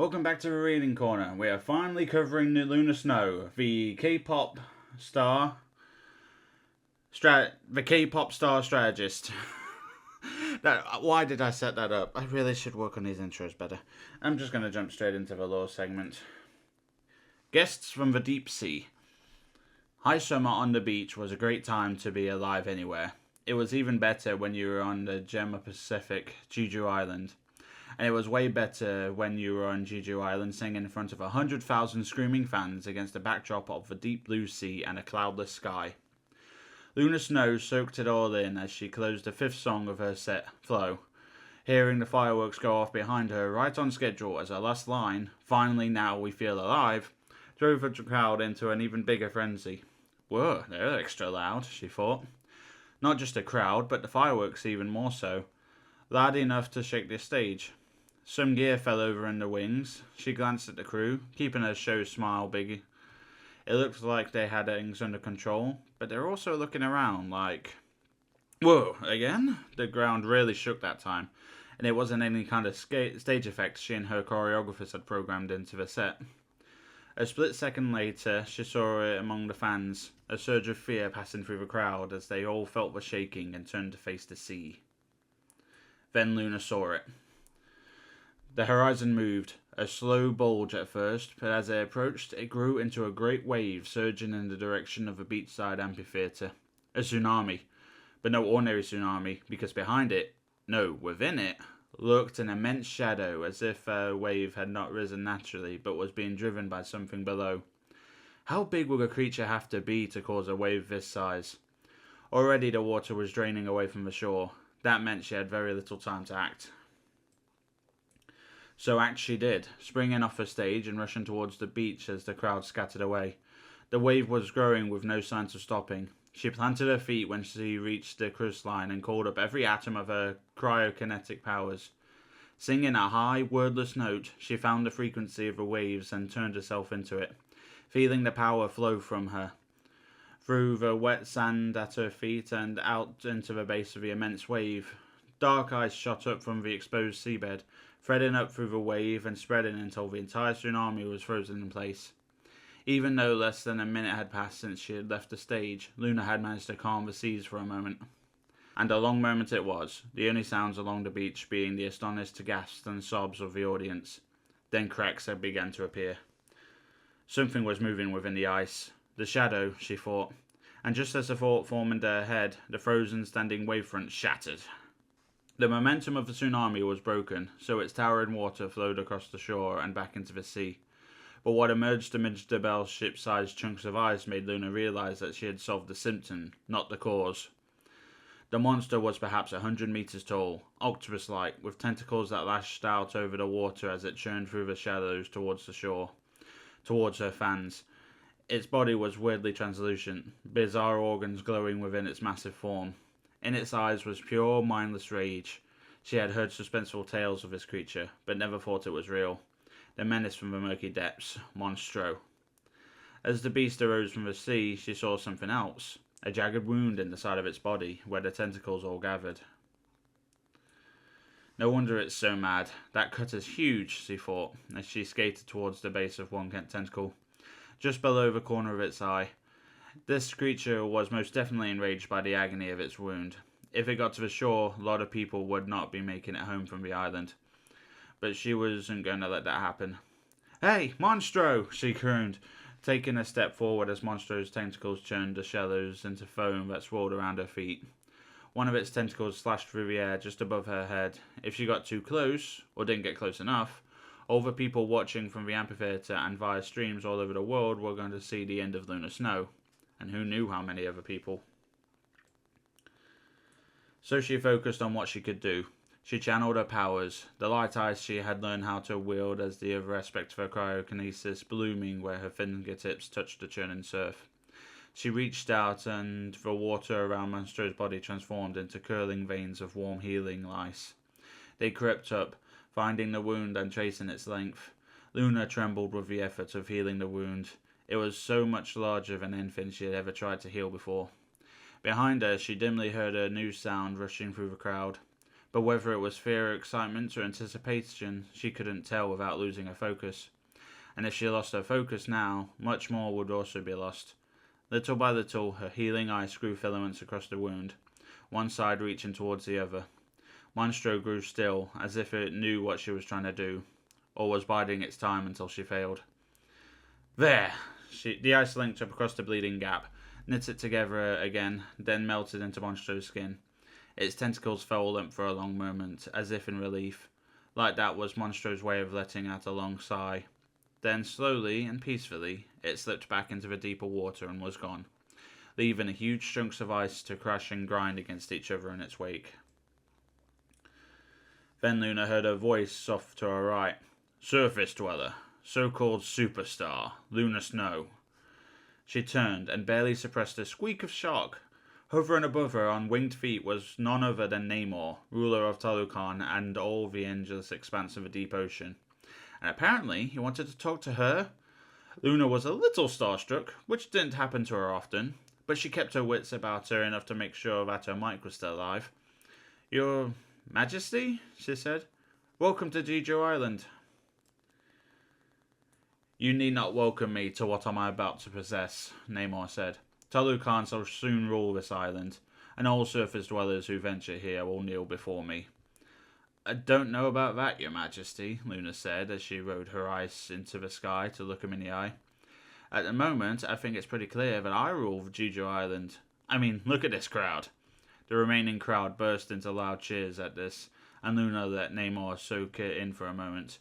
Welcome back to the Reading Corner. We are finally covering the Lunar Snow, the K-pop star strategist. Why did I set that up? I really should work on these intros better. I'm just going to jump straight into the lore segment. Guests from the deep sea. High summer on the beach was a great time to be alive anywhere. It was even better when you were on the Gemma Pacific, Jeju Island. And it was way better when you were on Jeju Island singing in front of 100,000 screaming fans against a backdrop of the deep blue sea and a cloudless sky. Lunar Snow soaked it all in as she closed the fifth song of her set, Flow. Hearing the fireworks go off behind her right on schedule as her last line, "Finally now we feel alive," drove the crowd into an even bigger frenzy. Whoa, they're extra loud, she thought. Not just the crowd, but the fireworks even more so. Loud enough to shake the stage. Some gear fell over in the wings. She glanced at the crew, keeping her show smile big. It looked like they had things under control, but they're also looking around like, whoa, again? The ground really shook that time, and it wasn't any kind of stage effects she and her choreographers had programmed into the set. A split second later, she saw it among the fans, a surge of fear passing through the crowd as they all felt the shaking and turned to face the sea. Then Luna saw it. The horizon moved, a slow bulge at first, but as it approached, it grew into a great wave surging in the direction of a beachside amphitheatre. A tsunami. But no ordinary tsunami, because behind it, no, within it, lurked an immense shadow, as if a wave had not risen naturally, but was being driven by something below. How big would a creature have to be to cause a wave this size? Already the water was draining away from the shore. That meant she had very little time to act. So act she did, springing off the stage and rushing towards the beach as the crowd scattered away. The wave was growing with no signs of stopping. She planted her feet when she reached the coastline and called up every atom of her cryokinetic powers. Singing a high, wordless note, she found the frequency of the waves and turned herself into it, feeling the power flow from her, through the wet sand at her feet and out into the base of the immense wave. Dark ice shot up from the exposed seabed, threading up through the wave and spreading until the entire tsunami was frozen in place. Even though less than a minute had passed since she had left the stage, Luna had managed to calm the seas for a moment. And a long moment it was, the only sounds along the beach being the astonished gasps and sobs of the audience. Then cracks had begun to appear. Something was moving within the ice. The shadow, she thought. And just as the thought formed in her head, the frozen standing wavefront shattered. The momentum of the tsunami was broken, so its towering water flowed across the shore and back into the sea. But what emerged amidst the battleship-sized chunks of ice made Luna realize that she had solved the symptom, not the cause. The monster was perhaps 100 meters tall, octopus-like, with tentacles that lashed out over the water as it churned through the shadows towards the shore, towards her fans. Its body was weirdly translucent, bizarre organs glowing within its massive form. In its eyes was pure, mindless rage. She had heard suspenseful tales of this creature, but never thought it was real. The menace from the murky depths, Monstro. As the beast arose from the sea, she saw something else. A jagged wound in the side of its body, where the tentacles all gathered. No wonder it's so mad. That cut is huge, she thought, as she skated towards the base of one tentacle, just below the corner of its eye. This creature was most definitely enraged by the agony of its wound. If it got to the shore, a lot of people would not be making it home from the island. But she wasn't going to let that happen. "Hey, Monstro!" she crooned, taking a step forward as Monstro's tentacles churned the shallows into foam that swirled around her feet. One of its tentacles slashed through the air just above her head. If she got too close, or didn't get close enough, all the people watching from the amphitheatre and via streams all over the world were going to see the end of Lunar Snow. And who knew how many other people. So she focused on what she could do. She channeled her powers, the light ice she had learned how to wield as the other aspect of her cryokinesis blooming where her fingertips touched the churning surf. She reached out and the water around Monstro's body transformed into curling veins of warm healing ice. They crept up, finding the wound and tracing its length. Luna trembled with the effort of healing the wound. It was so much larger than anything she had ever tried to heal before. Behind her, she dimly heard a new sound rushing through the crowd. But whether it was fear, excitement, or anticipation, she couldn't tell without losing her focus. And if she lost her focus now, much more would also be lost. Little by little, her healing ice grew filaments across the wound, one side reaching towards the other. Monstro grew still, as if it knew what she was trying to do, or was biding its time until she failed. There! The ice linked up across the bleeding gap, knit it together again, then melted into Monstro's skin. Its tentacles fell limp for a long moment, as if in relief. Like that was Monstro's way of letting out a long sigh. Then, slowly and peacefully, it slipped back into the deeper water and was gone, leaving huge chunks of ice to crash and grind against each other in its wake. Then Luna heard a voice off to her right. Surface dweller, so-called superstar, Luna Snow. She turned and barely suppressed a squeak of shock. Hovering above her on winged feet was none other than Namor, ruler of Talokan and all the endless expanse of the deep ocean. And apparently he wanted to talk to her. Luna was a little starstruck, which didn't happen to her often, but she kept her wits about her enough to make sure that her mic was still alive. Your Majesty, she said, welcome to Jeju Island. You need not welcome me to what I am about to possess, Namor said. Talokan shall soon rule this island, and all surface dwellers who venture here will kneel before me. I don't know about that, your majesty, Luna said as she rode her eyes into the sky to look him in the eye. At the moment, I think it's pretty clear that I rule Jeju Island. I mean, look at this crowd. The remaining crowd burst into loud cheers at this, and Luna let Namor soak it in for a moment.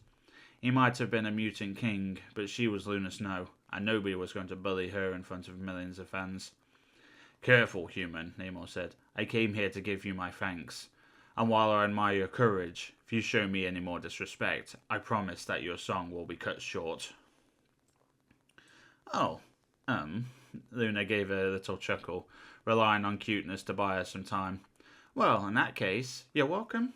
He might have been a mutant king, but she was Luna Snow, and nobody was going to bully her in front of millions of fans. Careful, human, Namor said. I came here to give you my thanks. And while I admire your courage, if you show me any more disrespect, I promise that your song will be cut short. Oh, Luna gave a little chuckle, relying on cuteness to buy her some time. Well, in that case, you're welcome.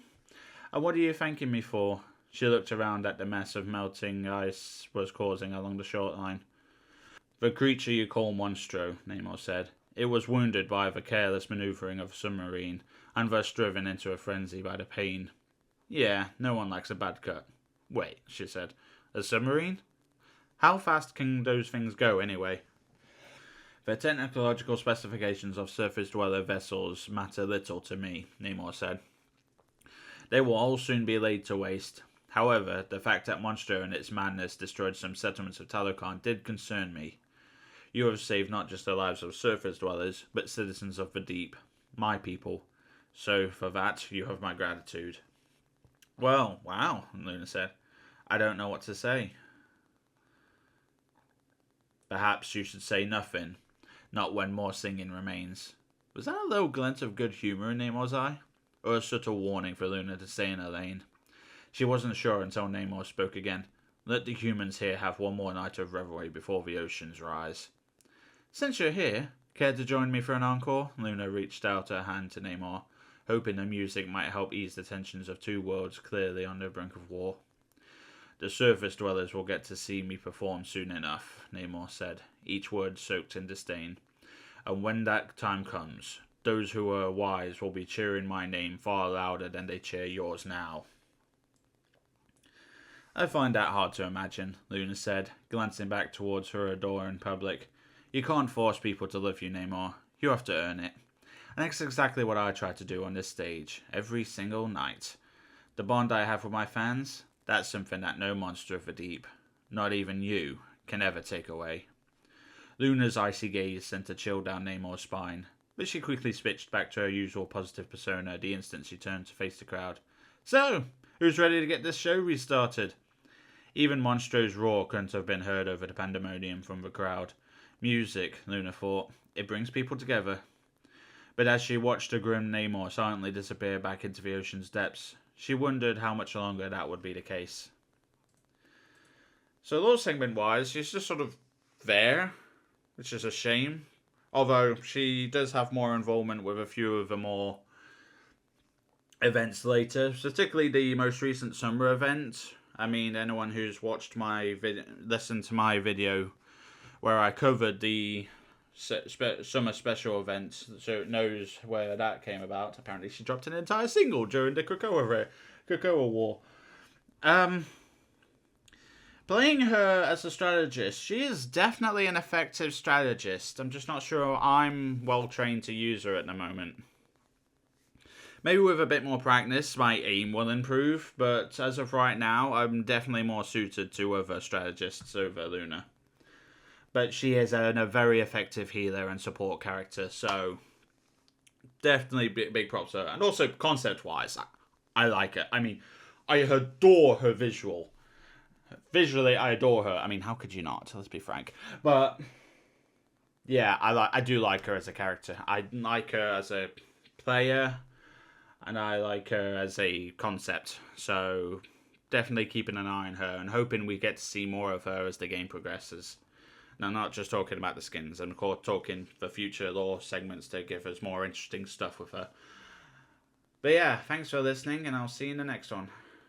And what are you thanking me for? She looked around at the mess of melting ice was causing along the shoreline. The creature you call Monstro, Namor said. It was wounded by the careless maneuvering of a submarine, and thus driven into a frenzy by the pain. Yeah, no one likes a bad cut. Wait, she said. A submarine? How fast can those things go, anyway? The technological specifications of surface-dweller vessels matter little to me, Namor said. They will all soon be laid to waste. However, the fact that Monstro and its madness destroyed some settlements of Talokan did concern me. You have saved not just the lives of surface dwellers, but citizens of the deep, my people. So, for that, you have my gratitude. Well, wow, Luna said. I don't know what to say. Perhaps you should say nothing, not when more singing remains. Was that a little glint of good humour in Namor's eye? Or a subtle warning for Luna to stay in her lane? She wasn't sure until Namor spoke again. Let the humans here have one more night of revelry before the oceans rise. Since you're here, care to join me for an encore? Luna reached out her hand to Namor, hoping the music might help ease the tensions of two worlds clearly on the brink of war. The surface dwellers will get to see me perform soon enough, Namor said, each word soaked in disdain. And when that time comes, those who are wise will be cheering my name far louder than they cheer yours now. I find that hard to imagine, Luna said, glancing back towards her adorer in public. You can't force people to love you, Namor. You have to earn it. And that's exactly what I try to do on this stage, every single night. The bond I have with my fans, that's something that no monster of the deep, not even you, can ever take away. Luna's icy gaze sent a chill down Namor's spine, but she quickly switched back to her usual positive persona the instant she turned to face the crowd. So, who's ready to get this show restarted? Even Monstro's roar couldn't have been heard over the pandemonium from the crowd. Music, Luna thought. It brings people together. But as she watched the grim Namor silently disappear back into the ocean's depths, she wondered how much longer that would be the case. So, lore segment-wise, she's just sort of there, which is a shame. Although, she does have more involvement with a few of the more events later, particularly the most recent summer event. I mean, anyone who's watched my listened to my video where I covered the summer special event, so it knows where that came about. Apparently, she dropped an entire single during the Cocoa War. Playing her as a strategist, she is definitely an effective strategist. I'm just not sure I'm well trained to use her at the moment. Maybe with a bit more practice, my aim will improve, but as of right now, I'm definitely more suited to other strategists over Luna. But she is a very effective healer and support character, so definitely big props to her. And also, concept-wise, I like it. I mean, I adore her visual. Visually, I adore her. I mean, how could you not? Let's be frank. But yeah, I do like her as a character. I like her as a player, and I like her as a concept. So definitely keeping an eye on her and hoping we get to see more of her as the game progresses. Now, not just talking about the skins, and of course talking for future lore segments to give us more interesting stuff with her. But yeah, thanks for listening, and I'll see you in the next one.